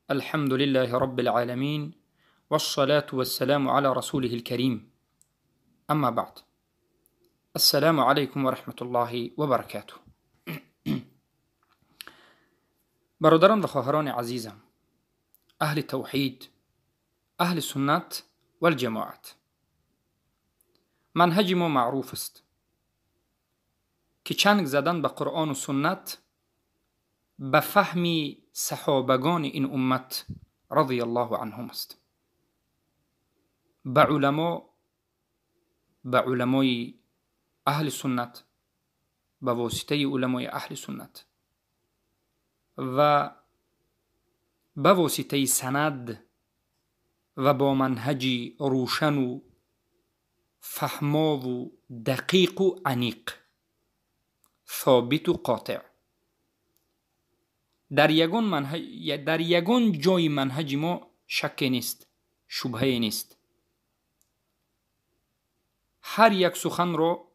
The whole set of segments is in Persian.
الحمد لله رب العالمين والصلاة والسلام على رسوله الكريم. اما بعد، السلام عليكم ورحمة الله وبركاته. برادران و خواهران عزیزم، اهل توحید، اهل سنت و الجماعت، منهج ما معروف است که چنگ زدن به قرآن و سنت به فهم صحابگان این امت رضی الله عنهم است. به علمای اهل سنت، به واسطه علمای اهل سنت و به واسطه سند و با منهجی روشن و فهما و دقیق و عمیق، ثابت و قاطع، در یگان جای منهج ما شک نیست، شبهه نیست. هر یک سخن را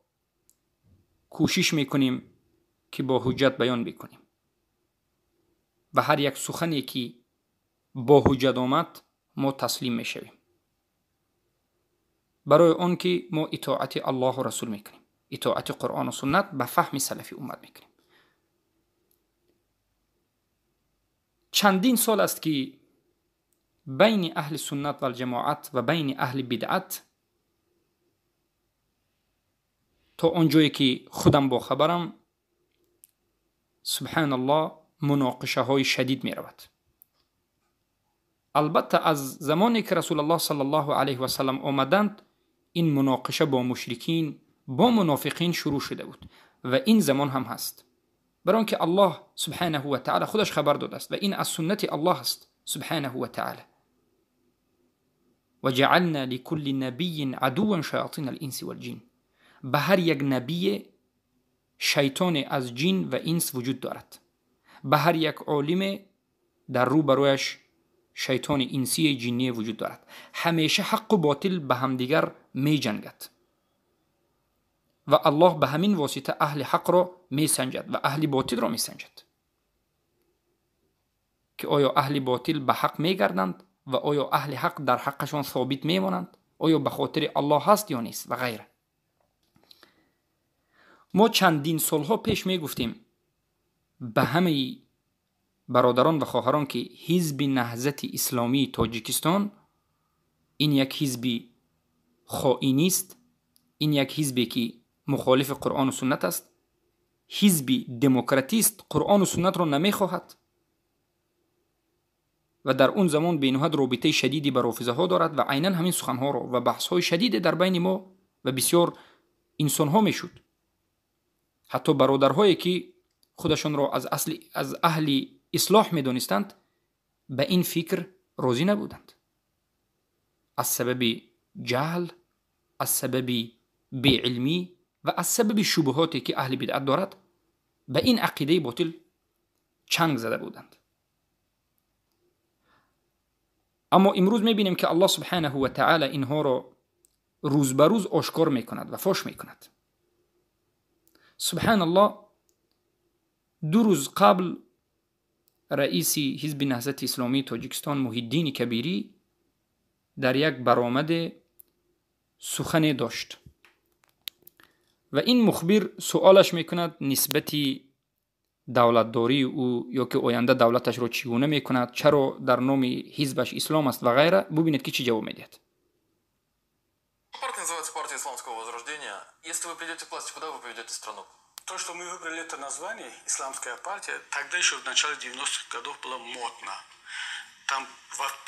کوشش میکنیم که با حجت بیان بکنیم و هر یک سخنی که با حجت آمد ما تسلیم میشویم، برای آن که ما اطاعت الله و رسول میکنیم، اطاعت قرآن و سنت به فهم سلفی امت میکنیم. چندین سال است که بین اهل سنت و الجماعت و بین اهل بدعت، تا اونجایی که خودم با خبرم، سبحان الله، مناقشه های شدید می رود. البته از زمانی که رسول الله صلی الله علیه و سلم آمدند، این مناقشه با مشرکین، با منافقین شروع شده بود و این زمان هم هست، برای که الله سبحانه و تعالی خودش خبر داده است و این از سنت الله است سبحانه و تعالی. و جعلنا لكل نبی عدوا شیاطین الانس والجن، به هر یک نبی شیطان از جن و انس وجود دارد. به هر یک عالم در رو برویش شیطان انسی جنی وجود دارد. همیشه حق و باطل به همدیگر می جنگد و الله به همین واسطه اهل حق را می سنجد و اهل باطل را می سنجد که آیا اهل باطل به حق می گردند و آیا اهل حق در حقشان ثابت می مانند، آیا به خاطر الله هست یا نیست و غیره. ما چندین سالها پیش می گفتیم به همه برادران و خواهران که حزب نهضت اسلامی تاجیکستان این یک حزب خائنی است، این یک حزبی که مخالف قرآن و سنت است، حزب دموکراتی است، قرآن و سنت را نمی خواهد و در اون زمان بینهایت رابطه شدیدی با رافضه ها دارد و عیناً همین سخنها را و بحث های شدید در بین ما و بسیار انسان ها می شد. حتی برادرهایی که خودشان را از اهل اصلاح می دانستند به این فکر راضی نبودند، از سبب جهل، از سبب بی‌علمی و از سبب شبهاتی که اهل بدعت دارد به این عقیده باطل چنگ زده بودند. اما امروز می بینیم که الله سبحانه و تعالی اینها را روز به روز آشکار می کند و فاش می کند. سبحان الله، 2 روز قبل رئیس حزب نهضت اسلامی تاجیکستان محی الدین کبیری در یک برآمد سخن داشت و این مخبر سوالش میکند نسبتی دولتداری او یا که آینده دولتش رو چگونه میکند، چرا در نام حزبش اسلام است و غیره. ببینید که چی جواب میدهد. Партия называется партия исламского возрождения. Если вы придете к власти, куда вы поведете страну? То, что мы выбрали это название, исламская партия, тогда еще в начале 90-х годов было модно. Там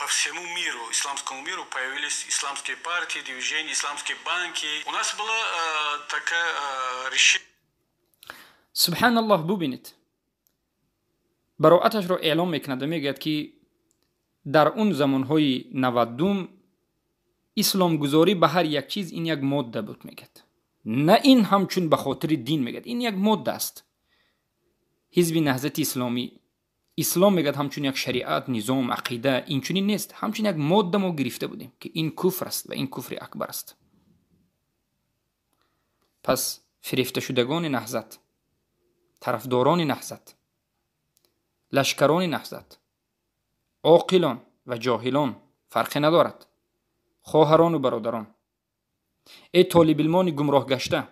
по всему миру, исламскому миру появились исламские партии, движения, исламские банки. У нас было такое решение. سبحان الله، ببینید براءتش را اعلام میکند و میگوید که در اون زمانهای 92 اسلام گذاری به هر یک چیز این یک ماده بود. میگد نه این همچون به خاطر دین، میگد این یک ماده است. حزب نهضت اسلامی اسلام میگد همچون یک شریعت، نظام، عقیده، این چونی نیست، همچون یک ماده ما گرفته بودیم که این کفر است و این کفر اکبر است. پس فریفته شدگان نهضت، طرفداران نهضت، لشکران نهضت عاقلان و جاهلان فرقی ندارد. خواهران و برادران، ای طالب علمان گمراه گشته،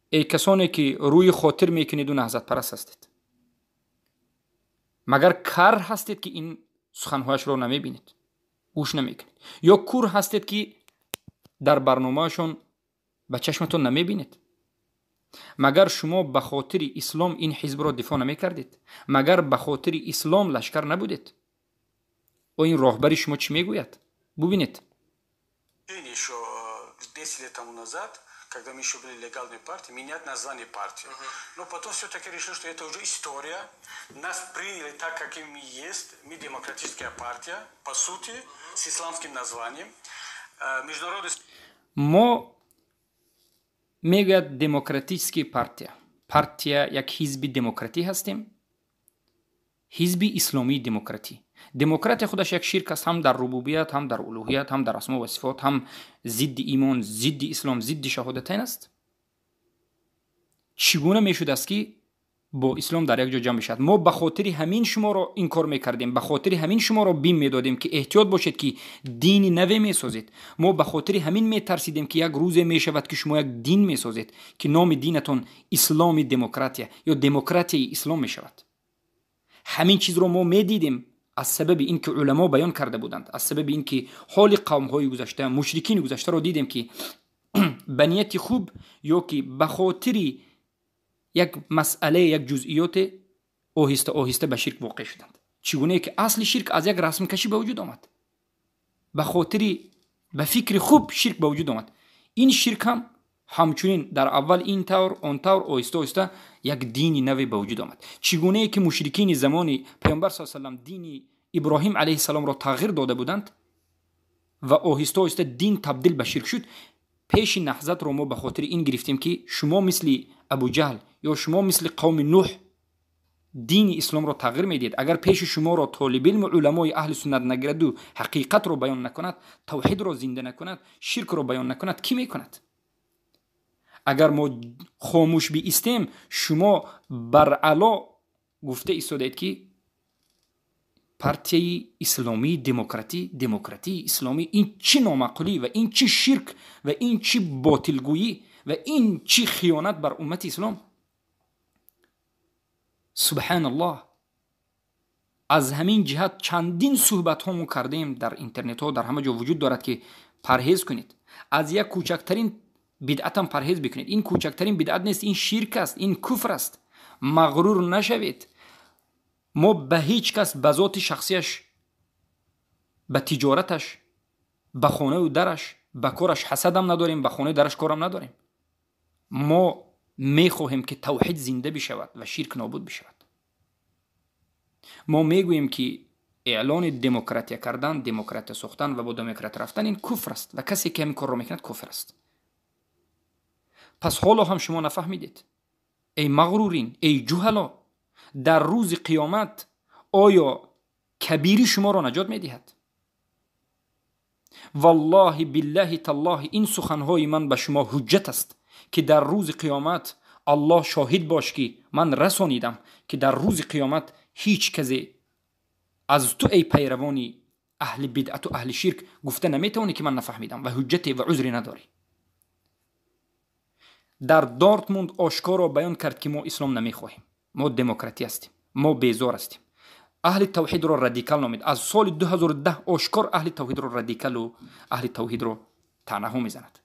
ای کسانی که روی خاطر میکنید و نهضت پرست هستید، مگر کر هستید که این سخنهایش را نمیبینید، گوش نمیکنید؟ یا کور هستید که در برنامهشون به چشمتون نمیبینید؟ مگر شما به خاطر اسلام این حزب را دفاع نمیکردید؟ مگر به خاطر اسلام لشکر نبودید؟ و این راهبری شما چی میگوید؟ ببینید. Еще 10 лет тому назад, когда мы еще были легальной партией, менять название партии. Но потом все-таки решили, что это уже история. Нас приняли так, каким мы есть. Мы демократическая партия, по сути, с исламским названием. Международный... ما میگوید دموکراتیسکی партия یک حزب دموکراتی هستیم، حزب اسلامی دموکراتی. دموکرات خودش یک شرک است، هم در ربوبیت، هم در الوهیت، هم در اسما و صفات، هم ضد ایمان، ضد اسلام، ضد شهادتین است. چگونه میشد است که با اسلام در یک جا جمع بشد؟ ما به خاطر همین شما را این کار میکردیم، به خاطر همین شما را بیم میدادیم که احتیاط باشید که دینی نوی میسازید. ما به خاطر همین میترسیدیم که یک روز میشود که شما یک دین میسازید که نام دینتون اسلام دموکراتیه یا دموکراتی اسلام میشود. همین چیز رو ما میدیدیم از سبب اینکه علما بیان کرده بودند، از سبب اینکه حال قوم های گذشته، مشرکین گذشته رو دیدیم که به نیت خوب یا که به خاطر یک مسئله، یک جزئیات آهسته آهسته به شرک واقع شدند. چگونه که اصل شرک از یک رسم کشی به وجود آمد، به خاطر به فکر خوب شرک به وجود آمد. این شرک هم همچنین در اول این طور اون طور آهسته آهسته یک دینی نوی به وجود آمد. چگونه که مشرکین زمان پیامبر صلی الله علیه و سلم دین ابراهیم علیه السلام را تغییر داده بودند و آهسته آهسته دین تبدیل به شرک شد، پیش نهضت رو ما به خاطر این گرفتیم که شما مثل ابو جهل یا شما مثل قوم نوح دین اسلام را تغییر میدید. اگر پیش شما را طالب علم علمای اهل سنت نگیرد و حقیقت را بیان نکند، توحید را زنده نکند، شرک را بیان نکند، کی میکند؟ اگر ما خاموش بیستیم، شما برعلا گفته ایستادید که پارتی اسلامی دموکراتی اسلامی، این چی نامعقولی و این چی شرک و این چی باطلگویی و این چی خیانت بر امت اسلام. سبحان الله. از همین جهت چندین صحبت ها کردیم در اینترنت ها، در همه جا وجود دارد که پرهیز کنید، از یک کوچکترین بدعت هم پرهیز بکنید. این کوچکترین بدعت نیست، این شرک است، این کفر است. مغرور نشوید. ما به هیچ کس به ذات شخصیش، به تجارتش، به خانه و درش، به کارش حسد هم نداریم، به خانه درش کارم نداریم. ما میخواهیم که توحید زنده بشود و شرک نابود بشود. ما میگوییم که اعلان دموکراتی کردن، دموکرات ساختن و با دموکرات رفتن این کفر است و کسی که این کار رو میکند کفر است. پس حالا هم شما نفهمیدید؟ ای مغرورین، ای جهلا، در روز قیامت آیا کبیری شما را نجات میدهد؟ والله بالله تالله این سخنهای من به شما حجت است که در روز قیامت الله شاهد باش که من رسانیدم که در روز قیامت هیچ کسی از تو ای پیروانی اهل بدعت و اهل شرک گفته نمیتونی که من نفهمیدم و حجتی و عذری نداری. در دارتموند آشکارا بیان کرد که ما اسلام نمیخواهیم، ما دموکراتی هستیم، ما بیزار هستیم. اهل توحید رو رادیکال نامید. از سال 2010 آشکار اهل توحید رو رادیکال و اهل توحید رو طعنه ها میزند.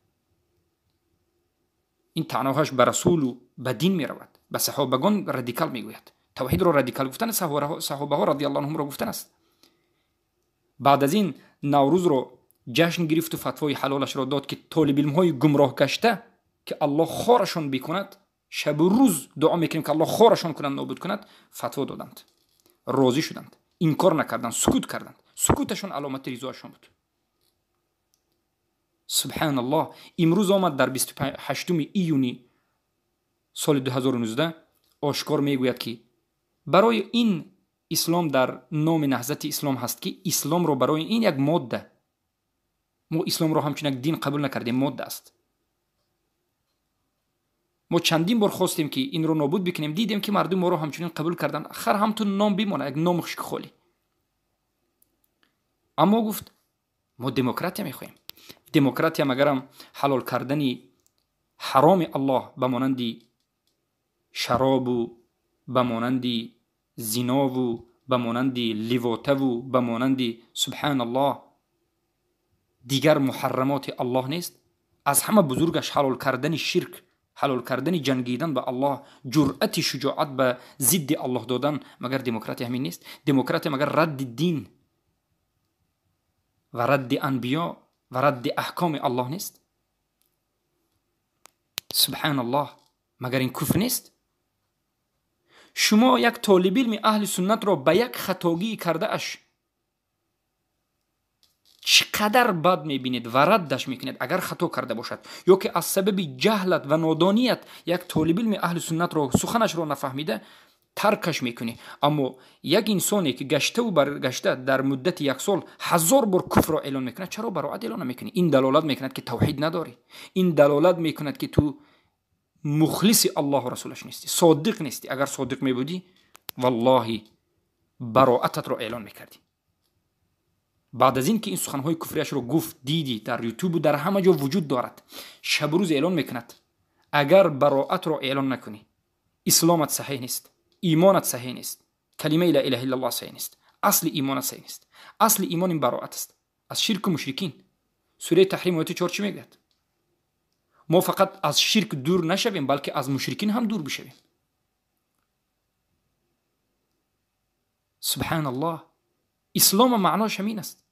این طعنه هاش به رسول و به دین میرود، به صحابگان رادیکال میگوید. توحید رو رادیکال گفتن صحابه ها رضی الله عنهم رو گفتن است. بعد از این نوروز رو جشن گرفت و فتوای حلالش را داد که طالب علم های گمراه گشته که الله خارشان بکند، شب و روز دعا میکنیم که الله خارشان کنند، نابود کند، فتوا دادند، راضی شدند، انکار نکردند، سکوت کردند. سکوتشون علامت رضایشان بود. سبحان الله. امروز آمد در 28 ایونی سال 2019 آشکار میگوید که برای این اسلام در نام نهضت اسلام هست که اسلام رو برای این یک ماده، ما اسلام رو همچنین یک دین قبول نکردیم، ماده است. ما چندین بار خواستیم که این رو نابود بکنیم، دیدیم که مردم ما رو همچنین قبول کردن. آخر همتون نام بمونه، یک نام خشک خالی. اما گفت ما دموکراتیا میخوایم. دموکراتیا مگرم حلال کردن حرام الله به مانند شراب و به مانند زنا و به مانند لیواته و به مانند سبحان الله دیگر محرمات الله نیست. از همه بزرگش حلال کردن شرک، حلال کردن جنگیدن به الله، جرأت شجاعت به ضد الله دادن، مگر دموکراتی همین نیست؟ دموکراتی مگر رد دین و رد انبیا و رد احکام الله نیست؟ سبحان الله، مگر این کفر نیست؟ شما یک طالب علم اهل سنت را به یک خطاگی کرده اش چقدر بد میبینید و ردش میکنید اگر خطا کرده باشد، یا که از سبب جهلت و نادانیت یک طالب علم اهل سنت را سخنش را نفهمیده ترکش میکنی. اما یک انسانی که گشته و برگشته در مدت یک سال 1000 بار کفر را اعلان میکنه، چرا براعت اعلان نمیکنی؟ این دلالت میکند که توحید نداری. این دلالت میکند که تو مخلص الله و رسولش نیستی، صادق نیستی. اگر صادق میبودی والله براعتت را اعلان میکردی. بعد از این که این سخنهای کفریش رو گفت، دیدی در یوتیوب و در همه جا وجود دارد، شب روز اعلان میکند اگر براعت را اعلان نکنی اسلامت صحیح نیست، ایمانت صحیح نیست، کلمه لا اله الا الله صحیح نیست، اصل ایمان صحیح نیست. اصل ایمان این براعت است از شرک و مشرکین. سوره تحریم آیه 4 چی میگه؟ ما فقط از شرک دور نشویم بلکه از مشرکین هم دور بشویم. سبحان الله، اسلام معناش همین است،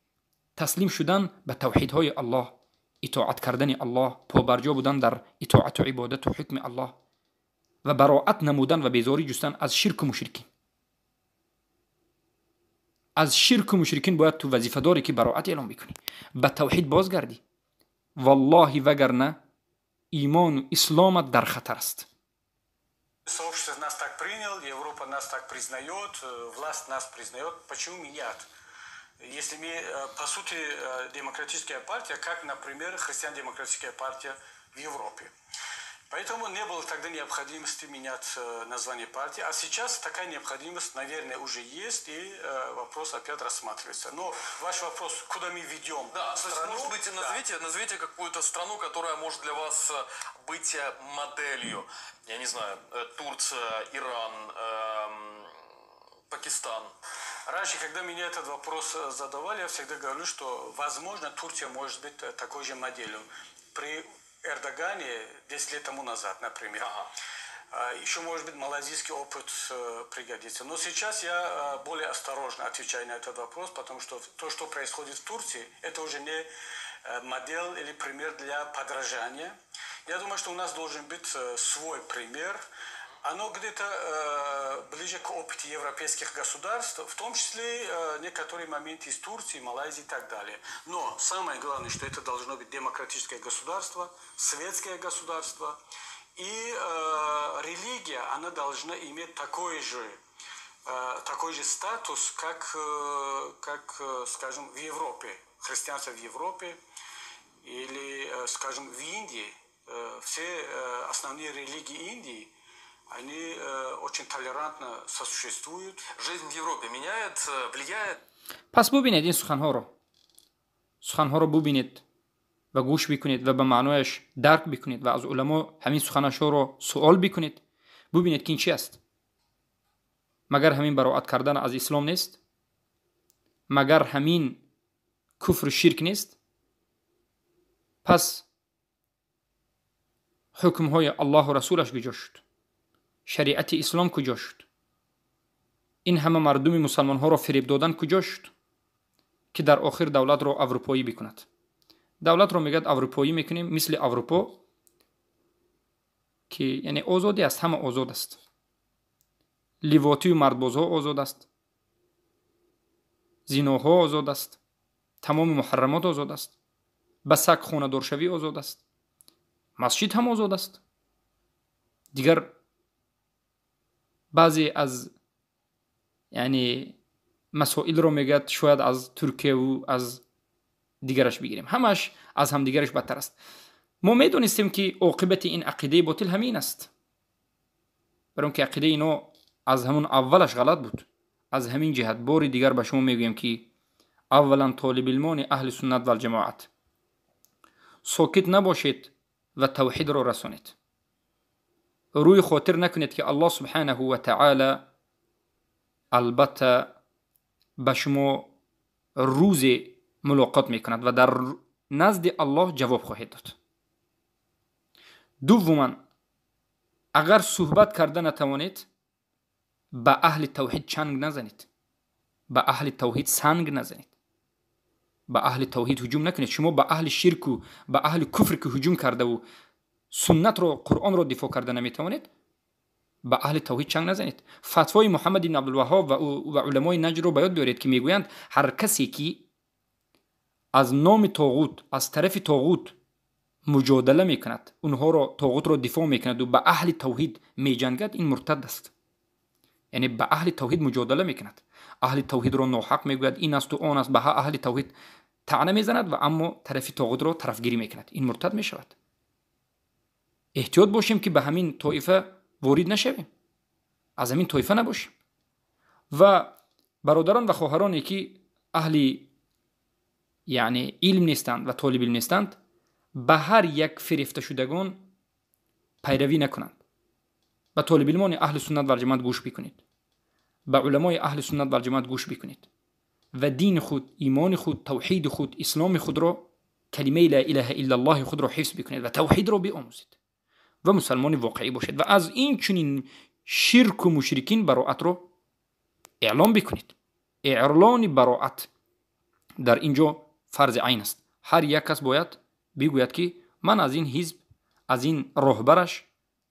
تسلیم شدن به توحیدهای الله، اطاعت کردن الله، پابرجا بودن در اطاعت و عبادت و حکم الله و براعت نمودن و بیزاری جستن از شرک و مشرکین. از شرک و مشرکین باید تو وظیفه داری که براعت اعلام بکنی، به توحید بازگردی. والله وگرنه ایمان و اسلامت در خطر است. Сообщество нас так принял, Европа нас так признает, власть нас признает. Почему нет? Если мы, по сути, демократическая партия, как, например, христиан-демократическая партия в Европе. Поэтому не было тогда необходимости менять название партии. А сейчас такая необходимость, наверное, уже есть, и вопрос опять рассматривается. Но ваш вопрос, куда мы ведем? Да, страну? то есть, может быть, назовите какую-то страну, которая может для вас быть моделью. Я не знаю, Турция, Иран, Пакистан. Раньше, когда меня этот вопрос задавали, я всегда говорю, что, возможно, Турция может быть такой же моделью. При Эрдогане 10 лет тому назад, например. Еще, может быть, малазийский опыт пригодится. Но сейчас я более осторожно отвечаю на этот вопрос, потому что то, что происходит в Турции, это уже не модель или пример для подражания. Я думаю, что у нас должен быть свой пример. Оно где-то ближе к опыту европейских государств, в том числе некоторые моменты из Турции, Малайзии и так далее. Но самое главное, что это должно быть демократическое государство, светское государство. И религия, она должна иметь такой же статус, как, скажем, в Европе. Христианство в Европе или, скажем, в Индии. Все основные религии Индии, они очень толерантно сосуществуют. Жизнь в Европе меняет, влияет? پس ببینید این سخنها رو ببینید و گوش بکنید و به معنایش درک بکنید و از علما همین سخنش رو سوال بکنید. ببینید که این چی است؟ مگر همین براعت کردن از اسلام نیست؟ مگر همین کفر و شرک نیست؟ پس حکمهای الله و رسولش کجا شد؟ شریعت اسلام کجا شد؟ این همه مردم مسلمان ها را فریب دادن کجا شد که در آخر دولت را اروپایی بکند؟ دولت را میگه اروپایی میکنیم مثل اروپا که یعنی آزادی است، همه آزاد است، لیواتی و مردبازها آزاد است، زیناها آزاد است، تمام محرمات آزاد است، بسک خانه دارشوی آزاد است، مسجد هم آزاد است. دیگر بعضی از یعنی مسائل رو میگه شاید از ترکیه و از دیگرش بگیریم، همش از هم دیگرش بدتر است. ما میدونستیم که عاقبت این عقیده باطل همین است، برای اینکه عقیده اینا از همون اولش غلط بود. از همین جهت بار دیگر به شما میگویم که اولا طالب علمان اهل سنت و الجماعت، ساکت نباشید و توحید را رسانید. روی خاطر نکنید که الله سبحانه و تعالی البته به شما روز ملاقات میکند و در نزد الله جواب خواهید داد. دوما اگر صحبت کرده نتوانید، به اهل توحید چنگ نزنید، به اهل توحید سنگ نزنید، به اهل توحید هجوم نکنید. شما به اهل شرک و به اهل کفر که هجوم کرده و سنت رو، قرآن رو دفاع کرده نمیتوانید، به اهل توحید چنگ نزنید. فتوای محمد بن عبدالوهاب و علمای نجد رو باید بیارید که میگویند هر کسی که از نام طاغوت، از طرف طاغوت مجادله میکند، اونها رو، طاغوت رو دفاع میکند و به اهل توحید میجنگد، این مرتد است. یعنی به اهل توحید مجادله میکند، اهل توحید رو ناحق میگوید، این است و آن است، به اهل توحید طعنه میزند و اما طرف طاغوت رو طرفگیری میکند، این مرتد میشود. احتیاط باشیم که به همین طایفه وارد نشویم، از همین طایفه نباشیم. و برادران و خواهرانی که اهل یعنی علم نیستند و طالب علم نیستند، به هر یک فریفته شدگان پیروی نکنند. به طالب علمان اهل سنت و جماعت گوش بکنید، به علمای اهل سنت و جماعت گوش بکنید و دین خود، ایمان خود، توحید خود، اسلام خود را، کلمه لا اله الا الله خود را حفظ بکنید و توحید را بیاموزید و مسلمان واقعی باشید و از این چنین شرک و مشرکین براءت را اعلام بکنید. اعلان براءت در اینجا فرض عین است. هر یک کس باید بگوید که من از این حزب، از این راهبرش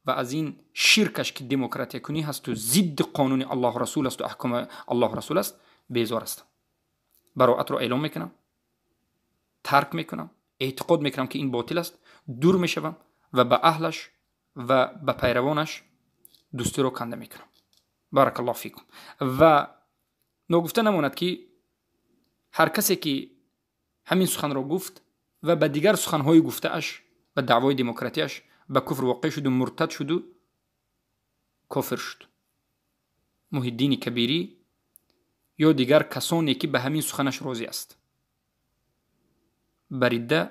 و از این شرکش که دموکراتی کنی هست و ضد قانون الله رسول است و احکام الله رسول است بیزار است. براءت را اعلام میکنم، ترک میکنم، اعتقاد میکنم که این باطل است، دور میشوم و به اهلش و به پیروانش دوستی رو کنده میکنم. بارک الله فیکم. و نگفته نماند که هر کسی که همین سخن را گفت و به دیگر سخنهای گفته اش به دعوای دموکراتیش به کفر واقع شد و مرتد شد و کافر شد. محی الدین کبیری یا دیگر کسانی که به همین سخنش راضی است، بریده